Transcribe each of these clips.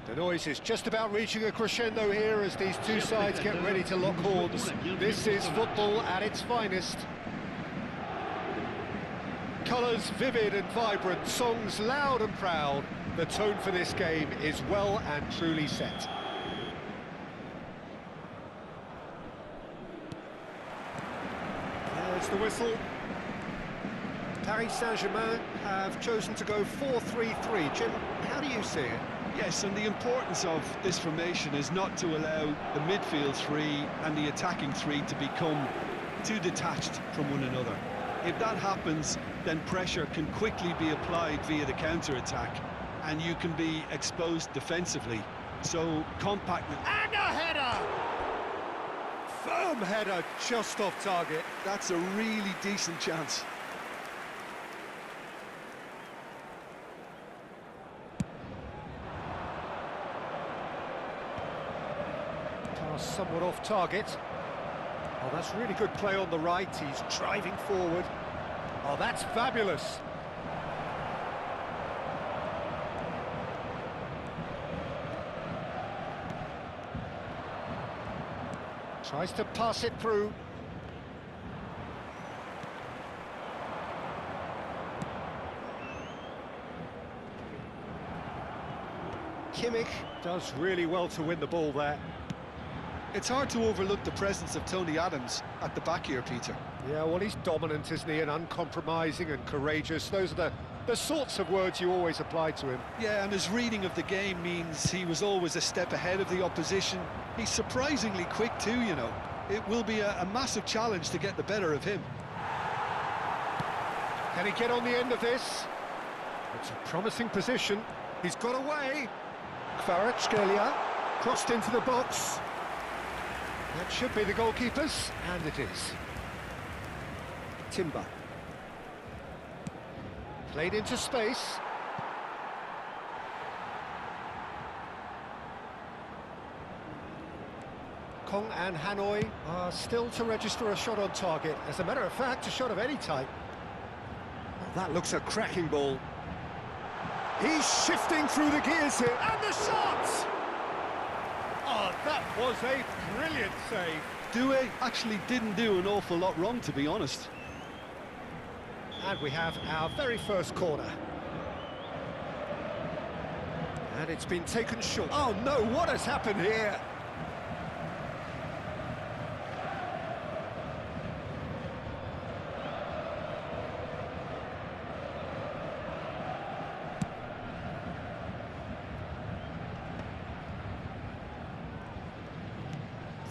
The noise is just about reaching a crescendo here as these two sides get ready to lock horns. This is football at its finest. Colours vivid and vibrant, songs loud and proud. The tone for this game is well and truly set. There's the whistle. Paris Saint-Germain have chosen to go 4-3-3. Jim, how do you see it? Yes, and the importance of this formation is not to allow the midfield three and the attacking three to become too detached from one another. If that happens, then pressure can quickly be applied via the counter-attack, and you can be exposed defensively. So, compactness... And a header! Firm header, just off target. That's a really decent chance. Pass somewhat off target. Oh, that's really good play on the right. He's driving forward. Oh, that's fabulous. Tries to pass it through. Kimmich does really well to win the ball there. It's hard to overlook the presence of Tony Adams at the back here, Peter. Yeah, well, he's dominant, isn't he, and uncompromising and courageous. Those are the sorts of words you always apply to him. Yeah, and his reading of the game means he was always a step ahead of the opposition. He's surprisingly quick too, you know. It will be a massive challenge to get the better of him. Can he get on the end of this? It's a promising position. He's got away. Kvaratskhelia crossed into the box. That should be the goalkeeper's, and it is. Timber. Played into space. Kong and Hanoi are still to register a shot on target. As a matter of fact, a shot of any type. Well, that looks a cracking ball. He's shifting through the gears here, and the shot! Oh, that was a brilliant save. Doué actually didn't do an awful lot wrong, to be honest. And we have our very first corner. And it's been taken short. Oh no, what has happened here?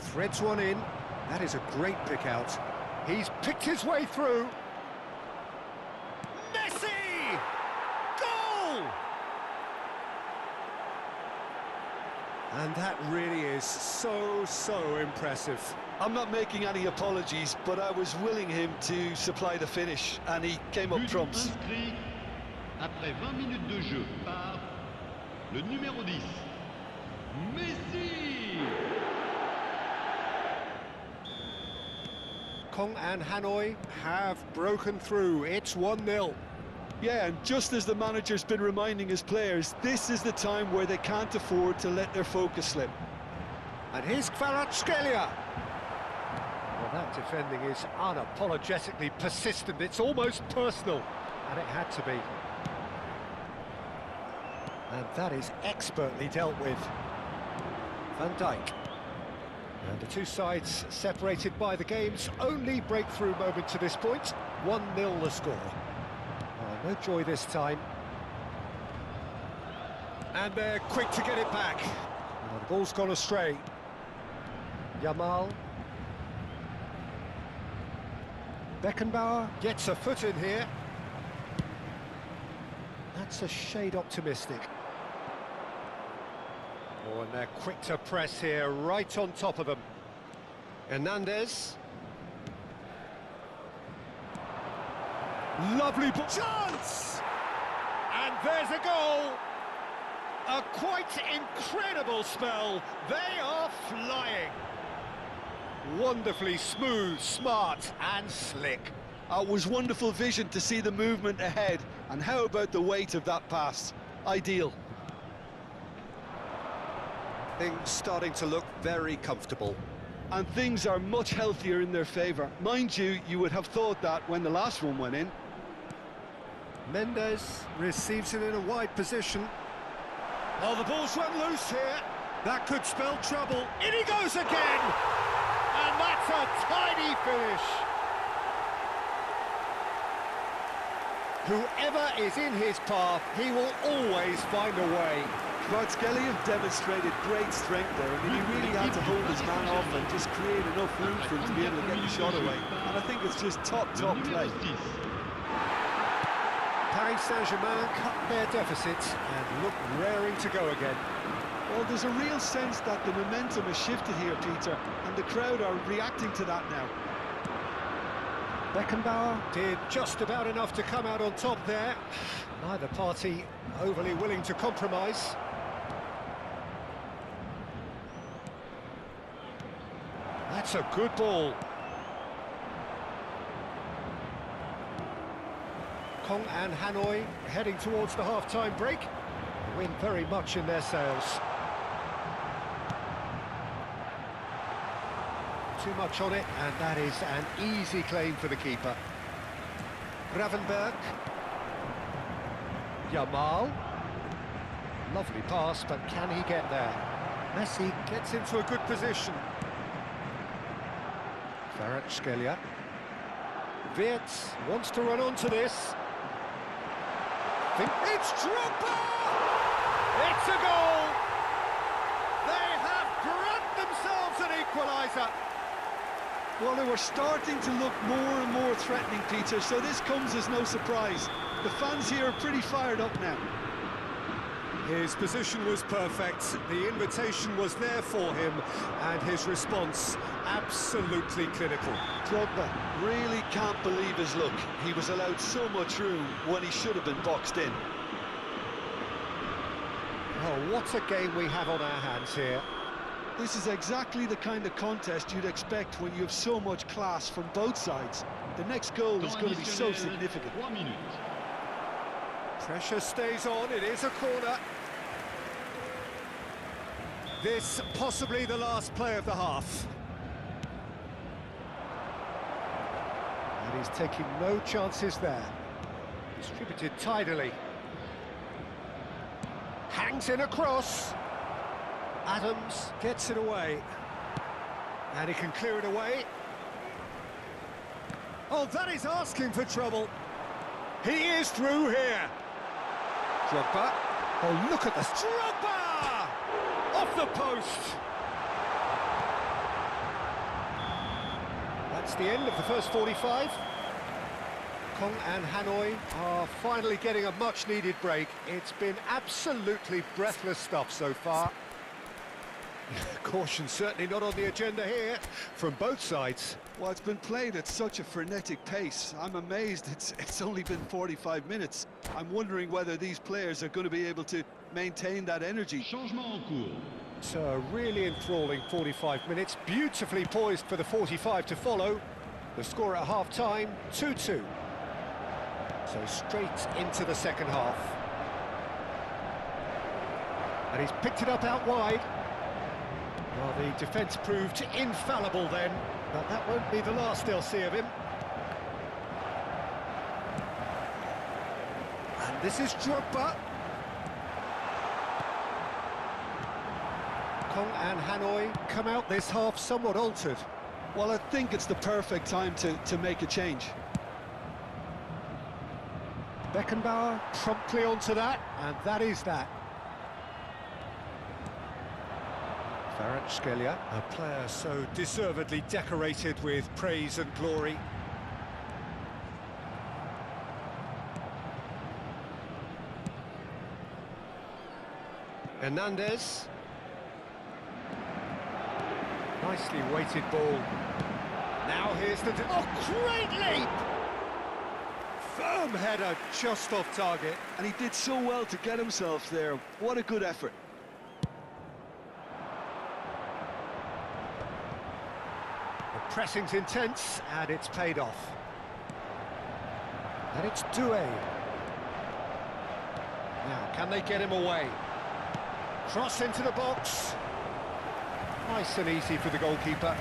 Threads one in. That is a great pick out. He's picked his way through. Messi! Goal! And that really is so impressive. I'm not making any apologies, but I was willing him to supply the finish, and he came up trumps. Après 20 minutes de jeu par le numéro 10, Messi! Kong and Hanoi have broken through. It's 1-0. Yeah, and just as the manager's been reminding his players, this is the time where they can't afford to let their focus slip. And here's Kvaratskhelia. Well, that defending is unapologetically persistent. It's almost personal, and it had to be. And that is expertly dealt with. Van Dijk. And the two sides separated by the game's only breakthrough moment to this point. 1-0 the score. Oh, no joy this time. And they're quick to get it back. Oh, the ball's gone astray. Yamal. Beckenbauer gets a foot in here. That's a shade optimistic. Oh, and they're quick to press here, right on top of them. Hernandez. Lovely ball. Chance! And there's a goal. A quite incredible spell. They are flying. Wonderfully smooth, smart and slick. It was wonderful vision to see the movement ahead. And how about the weight of that pass? Ideal. Things starting to look very comfortable. And things are much healthier in their favour. Mind you, you would have thought that when the last one went in. Mendes receives it in a wide position. Oh, the ball's run loose here. That could spell trouble. In he goes again! And that's a tiny finish. Whoever is in his path, he will always find a way. Kvaratskhelia have demonstrated great strength there. I mean, he really had to hold his man off and just create enough room for him to be able to get the shot away. And I think it's just top play. Paris Saint-Germain cut their deficit and look raring to go again. Well, there's a real sense that the momentum has shifted here, Peter, and the crowd are reacting to that now. Beckenbauer did just about enough to come out on top there. Neither party overly willing to compromise. That's a good ball. Kong and Hanoi heading towards the half-time break. The wind very much in their sails. Too much on it, and that is an easy claim for the keeper. Gravenberg. Yamal. Lovely pass, but can he get there? Messi gets into a good position. Kvaratskhelia. Wirtz wants to run onto this. It's Drogba! It's a goal! They have grabbed themselves an equaliser. Well, they were starting to look more and more threatening, Peter, so this comes as no surprise. The fans here are pretty fired up now. His position was perfect, the invitation was there for him, and his response absolutely clinical. Drogba really can't believe his luck. He was allowed so much room when he should have been boxed in. Oh, what a game we have on our hands here. This is exactly the kind of contest you'd expect when you have so much class from both sides. The next goal is going to be so significant. Pressure stays on, it is a corner. This possibly the last play of the half. And he's taking no chances there. Distributed tidily. Hangs in a cross. Adams gets it away. And he can clear it away. Oh, that is asking for trouble. He is through here. Drogba. Oh, look at this. Drogba! Off the post. That's the end of the first 45. Kong and Hanoi are finally getting a much-needed break. It's been absolutely breathless stuff so far. Caution certainly not on the agenda here from both sides. Well, it's been played at such a frenetic pace. I'm amazed it's only been 45 minutes. I'm wondering whether these players are going to be able to maintain that energy. Changement en cours. It's a really enthralling 45 minutes, beautifully poised for the 45 to follow. The score at half-time, 2-2. So straight into the second half. And he's picked it up out wide. Well, the defence proved infallible then, but that won't be the last they'll see of him. And this is Drogba. Kong and Hanoi come out this half somewhat altered. Well, I think it's the perfect time to make a change. Beckenbauer promptly onto that, and that is that. Kvaratskhelia, a player so deservedly decorated with praise and glory. Hernandez. Nicely weighted ball. Now here's the... Oh, great leap! Firm header just off target. And he did so well to get himself there. What a good effort. The pressing's intense, and it's paid off. And it's Doué. Now, can they get him away? Cross into the box. Nice and easy for the goalkeeper.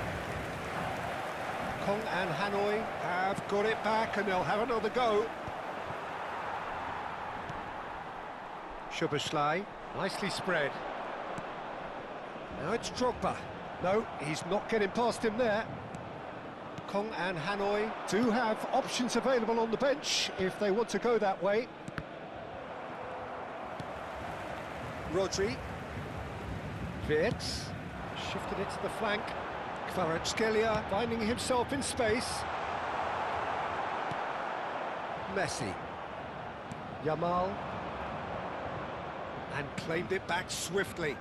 Kong and Hanoi have got it back and they'll have another go. Szoboszlai, nicely spread. Now it's Drogba. No, he's not getting past him there. Kong and Hanoi do have options available on the bench if they want to go that way. Rodri. Wirtz. Shifted it to the flank. Kvaratskhelia finding himself in space. Messi. Yamal. And claimed it back swiftly.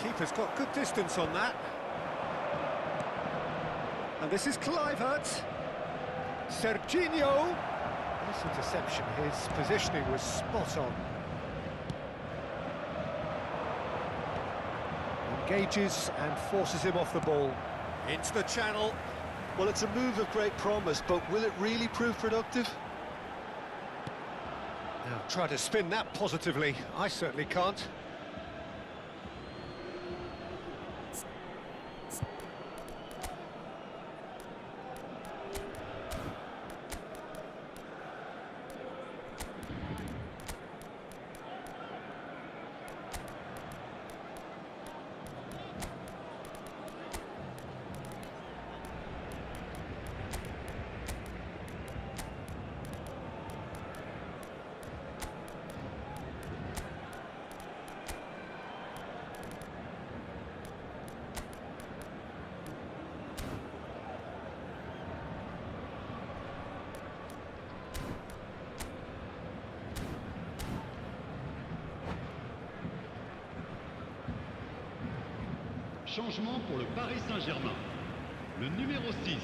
Keeper's got good distance on that. And this is Kluivert. Serginho. Nice interception. His positioning was spot on. Engages and forces him off the ball. Into the channel. Well, it's a move of great promise, but will it really prove productive? Now, try to spin that positively. I certainly can't. Changement pour le Paris Saint-Germain. Le numéro 6,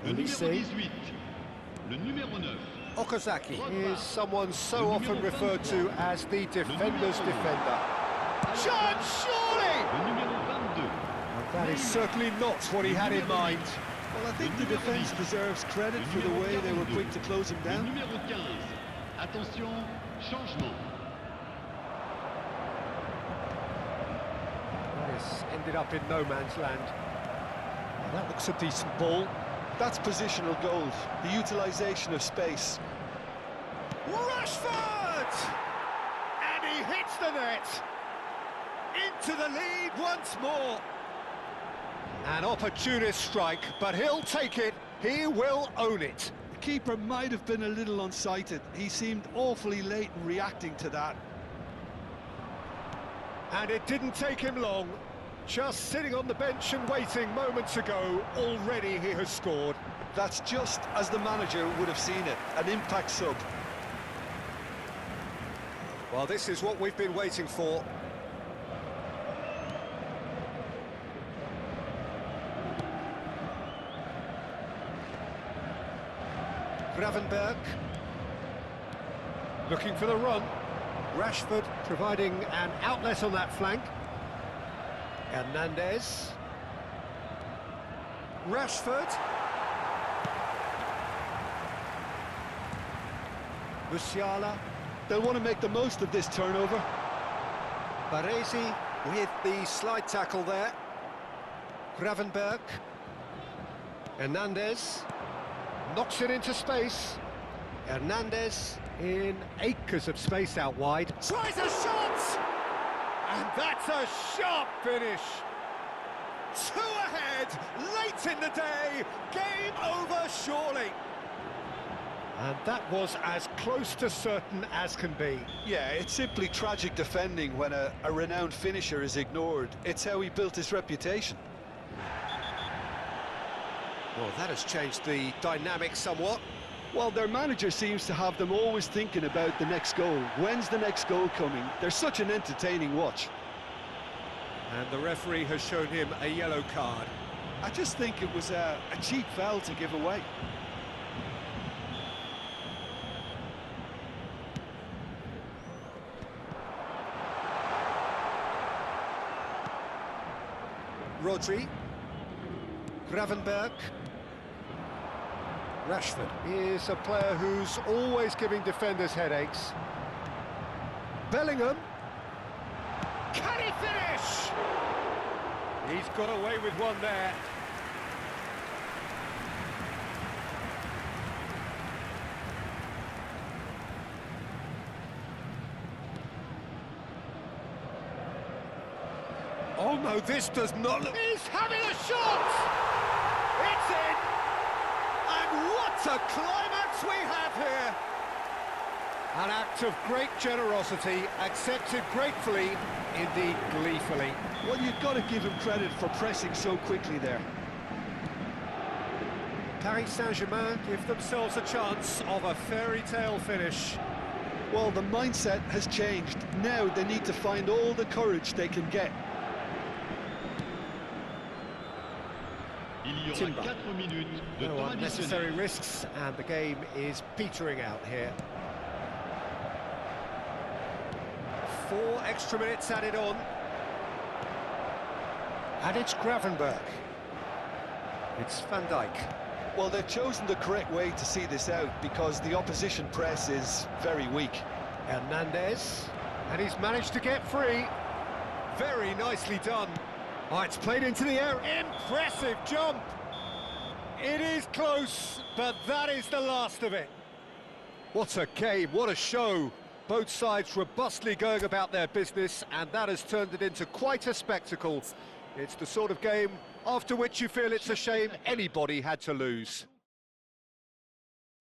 le Olise. numéro 18, le numéro 9. Okazaki is someone so often referred to as the defender's defender. Shot, surely! Le numéro 22. That is certainly not what he had in mind. Well, I think the defence deserves credit for the way they were quick to close him Le down. numéro 15. Attention, changement. This ended up in no man's land. Well, that looks a decent ball. That's positional gold, the utilisation of space. Rashford! And he hits the net. Into the lead once more. An opportunist strike, but he'll take it. He will own it. The keeper might have been a little unsighted. He seemed awfully late in reacting to that. And it didn't take him long. Just sitting on the bench and waiting moments ago, already he has scored. That's just as the manager would have seen it, an impact sub. Well, this is what we've been waiting for. Gravenberg. Looking for the run. Rashford providing an outlet on that flank. Hernandez. Rashford. Musiala. They'll want to make the most of this turnover. Baresi with the slide tackle there. Gravenberg. Hernandez. Knocks it into space. Hernandez in acres of space out wide. Tries a shot! And that's a sharp finish. 2 ahead, late in the day. Game over, surely. And that was as close to certain as can be. Yeah, it's simply tragic defending when a renowned finisher is ignored. It's how he built his reputation. Well, that has changed the dynamic somewhat. Well, their manager seems to have them always thinking about the next goal. When's the next goal coming? They're such an entertaining watch. And the referee has shown him a yellow card. I just think it was a cheap foul to give away. Rodri. Gravenberg. Rashford is a player who's always giving defenders headaches. Bellingham. Can he finish? He's got away with one there. Oh no, this does not look... He's having a shot! It's in! And what a climax we have here! An act of great generosity, accepted gratefully, indeed gleefully. Well, you've got to give him credit for pressing so quickly there. Paris Saint-Germain give themselves a chance of a fairy tale finish. Well, the mindset has changed. Now they need to find all the courage they can get. Il y aura Timber. 4 minutes de No temps unnecessary additionnel. risks, and the game is petering out here. 4 extra minutes added on. And it's Gravenberch. It's Van Dijk. Well, they've chosen the correct way to see this out because the opposition press is very weak. Hernandez, and he's managed to get free. Very nicely done. Oh, it's played into the air. Impressive jump. It is close, but that is the last of it. What a game, what a show. Both sides robustly going about their business, and that has turned it into quite a spectacle. It's the sort of game after which you feel it's a shame anybody had to lose.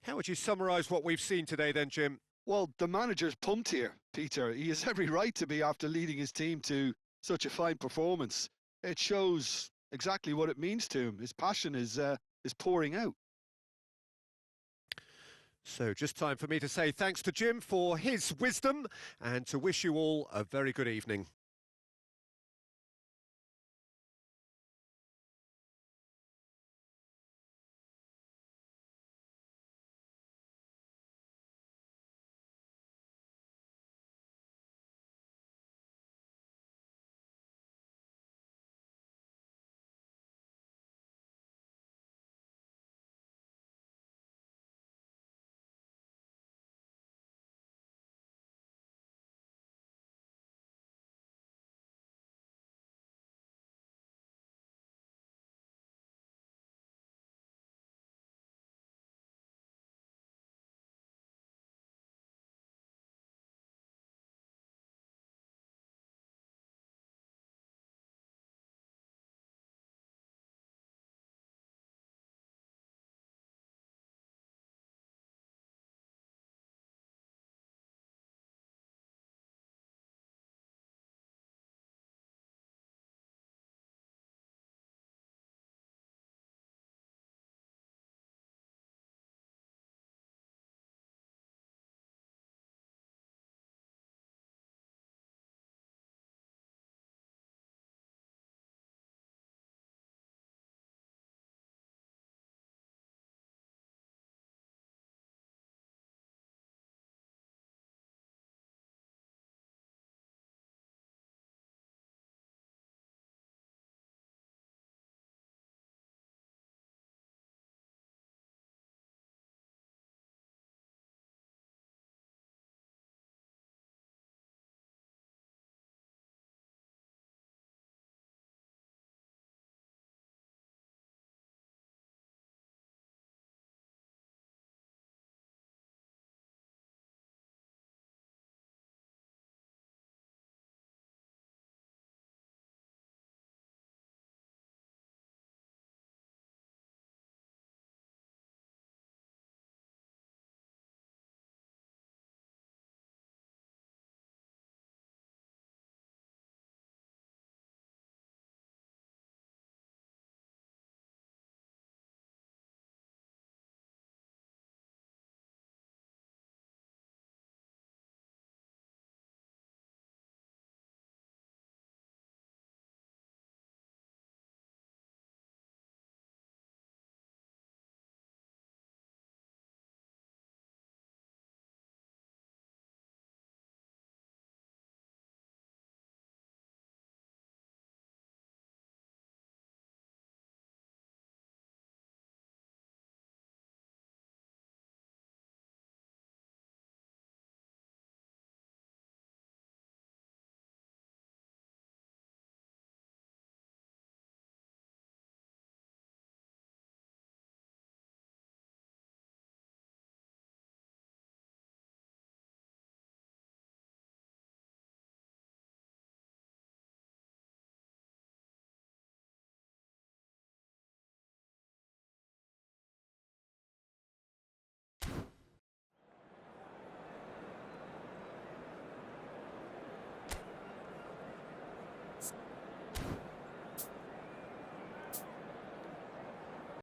How would you summarise what we've seen today then, Jim? Well, the manager's pumped here, Peter. He has every right to be after leading his team to such a fine performance. It shows exactly what it means to him. His passion is pouring out. So just time for me to say thanks to Jim for his wisdom and to wish you all a very good evening.